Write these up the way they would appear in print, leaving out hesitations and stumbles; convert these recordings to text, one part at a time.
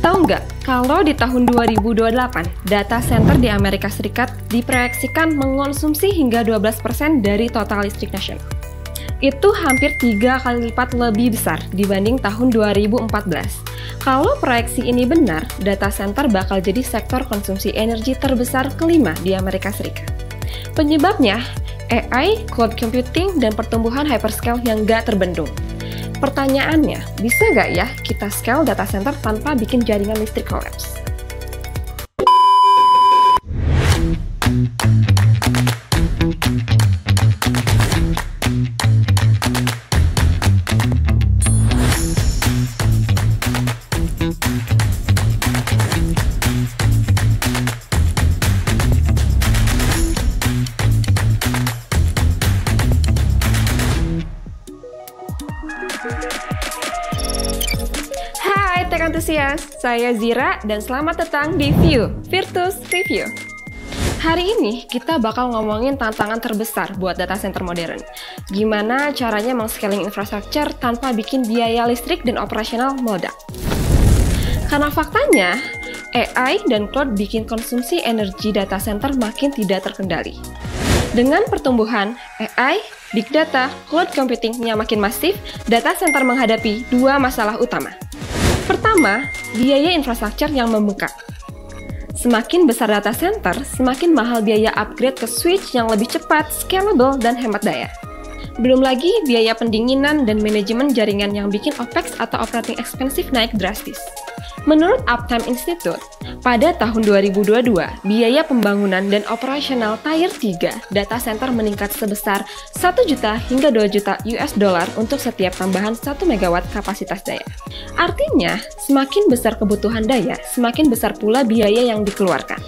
Tahu nggak, kalau di tahun 2028, data center di Amerika Serikat diproyeksikan mengonsumsi hingga 12% dari total listrik nasional. Itu hampir 3 kali lipat lebih besar dibanding tahun 2014. Kalau proyeksi ini benar, data center bakal jadi sektor konsumsi energi terbesar kelima di Amerika Serikat. Penyebabnya, AI, cloud computing, dan pertumbuhan hyperscale yang nggak terbendung. Pertanyaannya, bisa nggak ya kita scale data center tanpa bikin jaringan listrik collapse? Hai tech antusias, saya Zira dan selamat datang di Virtus Review. Hari ini kita bakal ngomongin tantangan terbesar buat data center modern. Gimana caranya meng-scaling infrastruktur tanpa bikin biaya listrik dan operasional meledak. Karena faktanya, AI dan cloud bikin konsumsi energi data center makin tidak terkendali. Dengan pertumbuhan AI, Big Data, Cloud Computing yang makin masif, data center menghadapi dua masalah utama. Pertama, biaya infrastruktur yang membengkak. Semakin besar data center, semakin mahal biaya upgrade ke switch yang lebih cepat, scalable, dan hemat daya. Belum lagi biaya pendinginan dan manajemen jaringan yang bikin OPEX atau operating expense naik drastis. Menurut Uptime Institute, pada tahun 2022, biaya pembangunan dan operasional Tier 3 data center meningkat sebesar 1 juta hingga 2 juta US dollar untuk setiap tambahan 1 megawatt kapasitas daya. Artinya, semakin besar kebutuhan daya, semakin besar pula biaya yang dikeluarkan.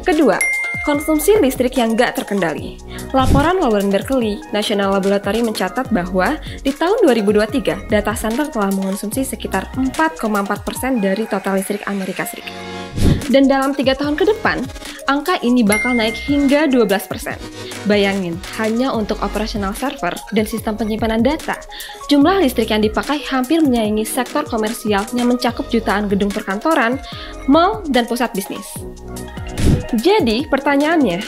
Kedua, konsumsi listrik yang nggak terkendali. Laporan Warren Berkeley National Laboratory mencatat bahwa di tahun 2023, data center telah mengonsumsi sekitar 4,4% dari total listrik Amerika Serikat. Dan dalam 3 tahun ke depan, angka ini bakal naik hingga 12%. Bayangin, hanya untuk operasional server dan sistem penyimpanan data, jumlah listrik yang dipakai hampir menyaingi sektor komersial yang mencakup jutaan gedung perkantoran, mall, dan pusat bisnis. Jadi, pertanyaannya,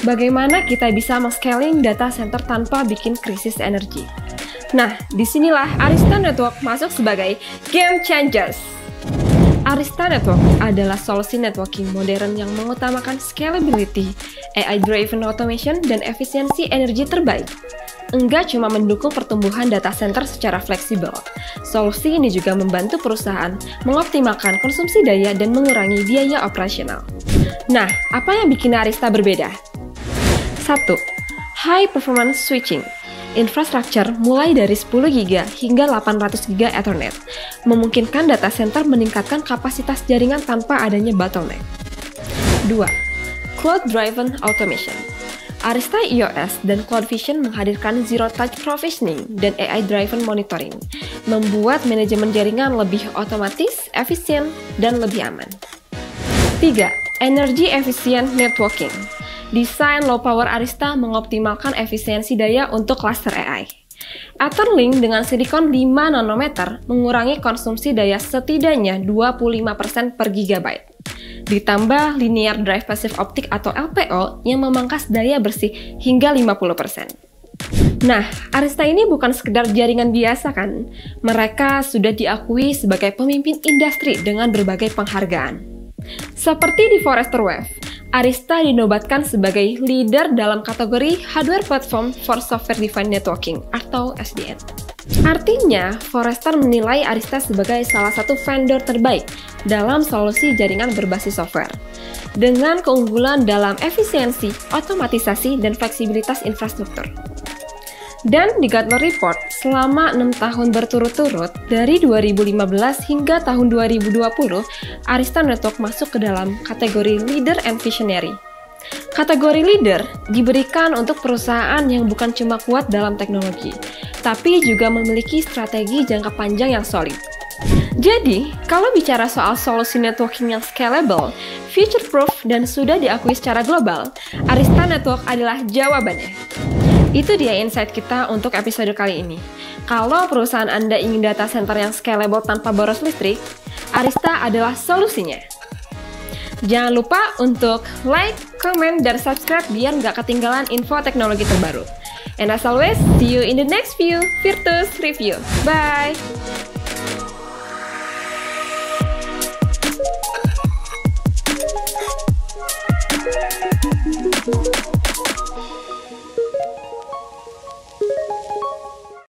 bagaimana kita bisa men-scaling data center tanpa bikin krisis energi? Nah, disinilah Arista Network masuk sebagai game changers. Arista Network adalah solusi networking modern yang mengutamakan scalability, AI-driven automation, dan efisiensi energi terbaik. Enggak cuma mendukung pertumbuhan data center secara fleksibel, solusi ini juga membantu perusahaan mengoptimalkan konsumsi daya dan mengurangi biaya operasional. Nah, apa yang bikin Arista berbeda? 1. High Performance Switching. Infrastruktur mulai dari 10 GB hingga 800 GB Ethernet, memungkinkan data center meningkatkan kapasitas jaringan tanpa adanya bottleneck. 2. Cloud-driven Automation. Arista EOS dan CloudVision menghadirkan Zero Touch Provisioning dan AI-driven monitoring, membuat manajemen jaringan lebih otomatis, efisien, dan lebih aman. 3. Energy Efficient Networking. Desain low power Arista mengoptimalkan efisiensi daya untuk cluster AI. Etherlink dengan silikon 5 nanometer mengurangi konsumsi daya setidaknya 25% per gigabyte. Ditambah Linear Drive Passive Optic atau LPO yang memangkas daya bersih hingga 50%. Nah, Arista ini bukan sekedar jaringan biasa kan? Mereka sudah diakui sebagai pemimpin industri dengan berbagai penghargaan. Seperti di Forrester Wave, Arista dinobatkan sebagai leader dalam kategori Hardware Platform for Software Defined Networking atau SDN. Artinya, Forrester menilai Arista sebagai salah satu vendor terbaik dalam solusi jaringan berbasis software, dengan keunggulan dalam efisiensi, otomatisasi, dan fleksibilitas infrastruktur. Dan di Gartner Report, selama 6 tahun berturut-turut, dari 2015 hingga tahun 2020, Arista Network masuk ke dalam kategori Leader and Visionary. Kategori Leader diberikan untuk perusahaan yang bukan cuma kuat dalam teknologi, tapi juga memiliki strategi jangka panjang yang solid. Jadi, kalau bicara soal solusi networking yang scalable, future-proof, dan sudah diakui secara global, Arista Network adalah jawabannya. Itu dia insight kita untuk episode kali ini. Kalau perusahaan Anda ingin data center yang scalable tanpa boros listrik, Arista adalah solusinya. Jangan lupa untuk like, comment, dan subscribe biar nggak ketinggalan info teknologi terbaru. And as always, see you in the next view, Virtus Review. Bye!